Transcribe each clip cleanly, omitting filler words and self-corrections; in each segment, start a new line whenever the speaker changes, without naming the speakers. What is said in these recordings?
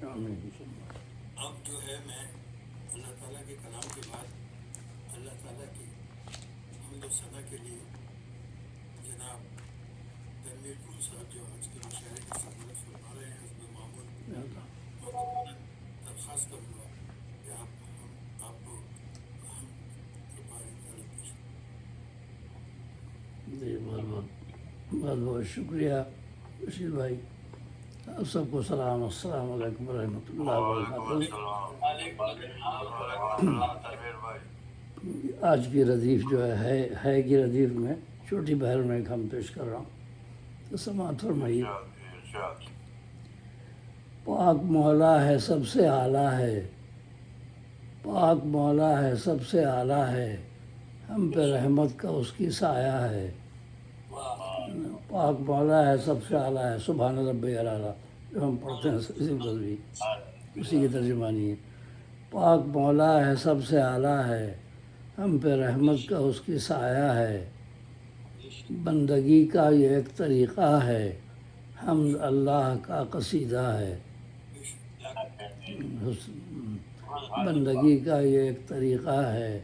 آمین۔
اب جو ہے میں اللہ تعالیٰ کے کلام کے بعد اللہ تعالیٰ کی حمد و ثنا کے لیے جناب تنویر پور صاحب جو آج کے مشاعرے کی صدارت فرما رہے ہیں حسب معمول، اور درخواست کروں گا کہ آپ کو اہم بارک تعالیٰ پیش
جی بہت بہت شکریہ بشیر بھائی، آپ سب کو سلام، السلام علیکم ورحمۃ اللہ وبرکاتہ۔ آج کی ردیف جو ہے کی ردیف میں چھوٹی بہر میں ایک ہم پیش کر رہا ہوں، تو سماعت فرمائیے۔ پاک مولا ہے سب سے اعلیٰ ہے، پاک مولا ہے سب سے اعلیٰ ہے، ہم پہ رحمت کا اس کی سایہ ہے۔ پاک مولا ہے سب سے اعلیٰ ہے، سبحان ربی الاعلیٰ جو ہم پڑھتے ہیں بھی اسی کی ترجمانی ہے۔ پاک مولا ہے سب سے اعلیٰ ہے، ہم پہ رحمت کا اس کی سایہ ہے۔ بندگی کا یہ ایک طریقہ ہے، حمد اللہ کا قصیدہ ہے۔ بندگی کا یہ ایک طریقہ ہے،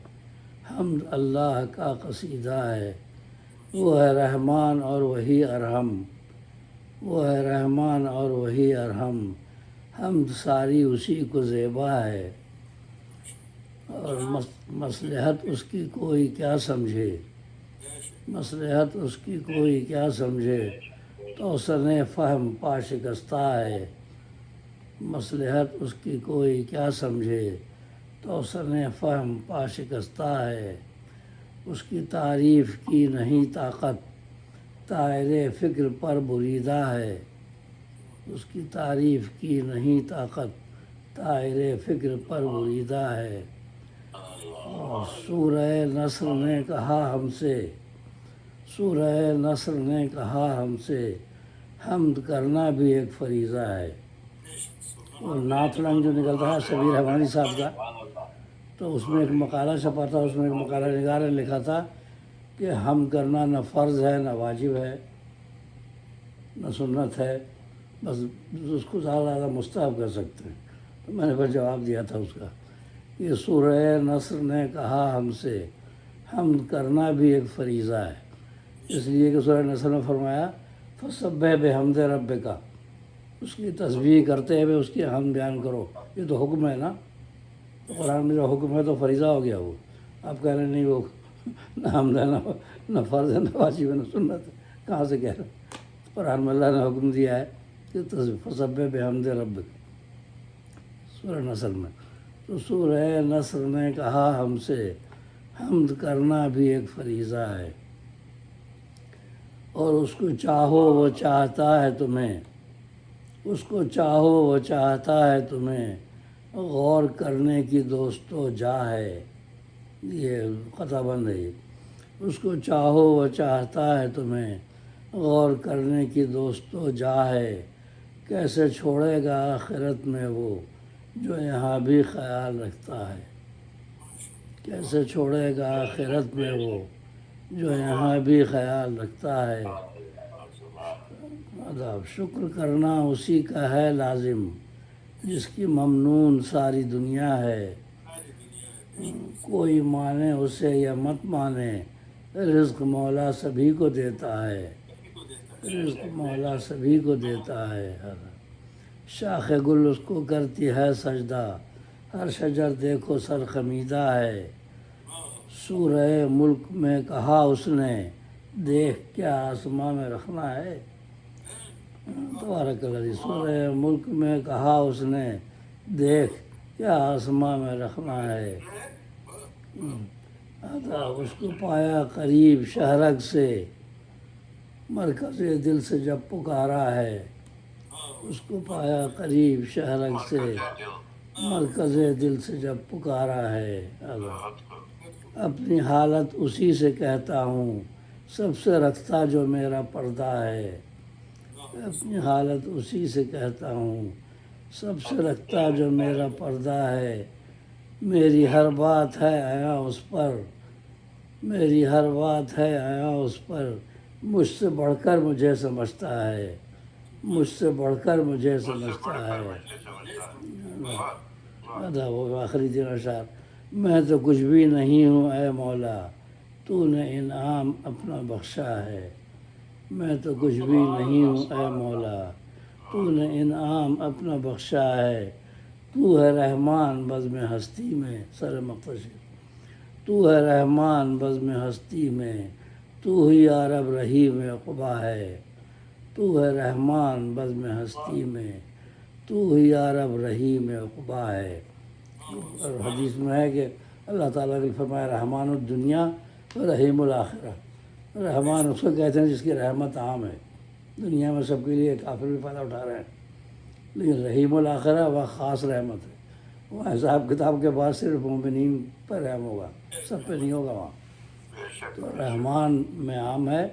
حمد اللہ کا قصیدہ ہے۔ وہ ہے رحمان اور وہی ارحم، وہ ہے رحمان اور وہی ارحم، حمد ساری اسی کو زیبا ہے۔ اور مصلحت اس کی کوئی کیا سمجھے، مصلحت اس کی کوئی کیا سمجھے، توسن فہم پا شکستہ ہے۔ مصلحت اس کی کوئی کیا سمجھے، توسن فہم پا شکستہ ہے۔ اس کی تعریف کی نہیں طاقت، طائر فکر پر بریدہ ہے۔ اس کی تعریف کی نہیں طاقت، طائر فکر پر بریدہ ہے۔ اور سورہ نصر نے کہا ہم سے، سورہ نصر نے کہا ہم سے، حمد کرنا بھی ایک فریضہ ہے۔ اور نعت لنگ جو نکلتا ہے شبیر حمانی صاحب کا، تو اس میں ایک مقالہ چھپا تھا، اس میں ایک مقالہ نگار نے لکھا تھا کہ حمد کرنا نہ فرض ہے نہ واجب ہے نہ سنت ہے، بس اس کو زیادہ مستحب کر سکتے ہیں۔ تو میں نے پھر جواب دیا تھا اس کا، یہ سورہ نصر نے کہا ہم سے، حمد کرنا بھی ایک فریضہ ہے، اس لیے کہ سورہ نصر میں فرمایا فسبح بحمد ربک، اس کی تسبیح کرتے ہوئے اس کی حمد بیان کرو۔ یہ تو حکم ہے نا، تو قرآن میں جو حکم ہے تو فریضہ ہو گیا۔ وہ آپ کہہ رہے ہیں نہیں، وہ نہ حمد ہے نہ فرض ہے نہ واجب ہے نہ سنت ہے، کہاں سے کہہ رہے ہیں؟ قرآن میں اللہ نے حکم دیا ہے کہ فسبح بحمد ربک، سورہ نصر میں۔ تو سورہ نصر نے کہا ہم سے، حمد کرنا بھی ایک فریضہ ہے۔ اور اس کو چاہو وہ چاہتا ہے تمہیں، اس کو چاہو وہ چاہتا ہے تمہیں، غور کرنے کی دوستو جا ہے۔ یہ قطع بند ہے۔ اس کو چاہو وہ چاہتا ہے تمہیں، غور کرنے کی دوستو جا ہے۔ کیسے چھوڑے گا آخرت میں وہ جو یہاں بھی خیال رکھتا ہے، کیسے چھوڑے گا آخرت میں وہ جو یہاں بھی خیال رکھتا ہے۔ ادب شکر کرنا اسی کا ہے لازم، جس کی ممنون ساری دنیا ہے۔ کوئی مانے اسے یا مت مانے، رزق مولا سبھی کو دیتا ہے، رزق مولا سبھی کو دیتا ہے۔ شاخ گل اس کو کرتی ہے سجدہ، ہر شجر دیکھو سر خمیدہ ہے۔ سورہ ملک میں کہا اس نے، دیکھ کیا آسماں میں رکھنا ہے۔ تبارک اللہ۔ سورہ ملک میں کہا اس نے، دیکھ کیا آسماں میں رکھنا ہے۔ اس کو پایا قریب شہرک سے، مرکز دل سے جب پکارا ہے۔ اس کو پایا قریب شہرک سے، مرکز دل سے جب پکارا ہے۔ اپنی حالت اسی سے کہتا ہوں، سب سے رکھتا جو میرا پردہ ہے۔ اپنی حالت اسی سے کہتا ہوں، سب سے رکھتا جو میرا پردہ ہے۔ میری ہر بات ہے آیا اس پر، میری ہر بات ہے آیا اس پر، مجھ سے بڑھ کر مجھے سمجھتا ہے۔ مجھ سے بڑھ کر مجھے سمجھتا ہے. آدھا وہ آخری دن اشعار. میں تو کچھ بھی نہیں ہوں اے مولا، تو نے انعام اپنا بخشا ہے. میں تو کچھ بھی نہیں ہوں اے مولا، تو نے انعام اپنا بخشا ہے. تو ہے رحمان بزم ہستی میں سر مختصر. تو ہے رحمان بزم ہستی میں، تو ہی یارب رحیم عقبیٰ ہے. تو ہے رحمان بزم ہستی میں، تو ہی یارب رحیم عقبیٰ ہے. اور حدیث میں ہے کہ اللہ تعالیٰ نے فرمایا رحمان الدنیا و رحیم الآخرہ. رحمان اس کو کہتے ہیں جس کی رحمت عام ہے، دنیا میں سب کے لیے کافر بھی فائدہ اٹھا رہے ہیں، لیکن رحیم الآخرہ وہ خاص رحمت ہے. وہاں حساب کتاب کے بعد صرف مومنین پر رحم ہوگا، سب پہ نہیں ہوگا وہاں. تو رحمان میں عام ہے.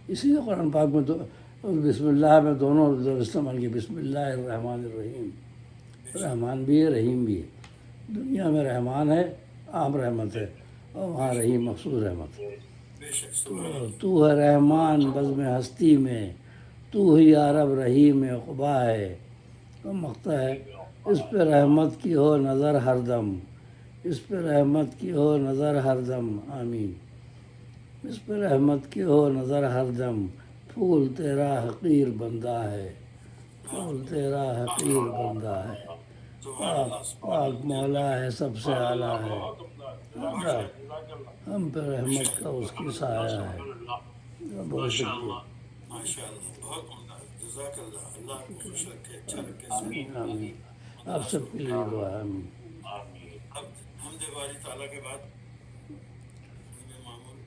اسی لیے قرآن پاک میں تو بسم اللہ میں دونوں استعمال کی. بسم اللہ الرحمن الرحیم، رحمان بھی ہے رحیم بھی ہے. دنیا میں رحمان ہے عام رحمت ہے، اور وہاں رحیم مخصوص رحمت ہے. تو ہے رحمان بزم ہستی میں، تو ہی یارب رحیم عقبیٰ ہے. تو مقطع ہے اس پہ رحمت کی ہو نظر ہر دم، اس پہ رحمت کی ہو نظر ہر دم آمین. اس پہ رحمت کی ہو نظر ہر دم، پھول تیرا حقیر بندہ ہے، پھول تیرا حقیر بندہ ہے. پاک پاک مولا ہے سب سے اعلیٰ ہے. ہم پہ رحمت کا اس کی سایہ ہے. بہت شکریہ.
ماشاء اللہ، بہت عمدہ، جزاک اللہ. اللہ آپ کو خوش رکھے، اچھا رکھے.
آمین آمین. آپ سب کے لیے دعا ہے. آمین.
اب حمد باری تعالیٰ کے بعد معمول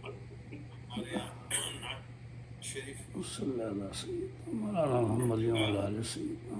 ہمارے یہاں نعت شریف
صلی اللہ علیہ وسلم مولانا محمد علیہ وسلم.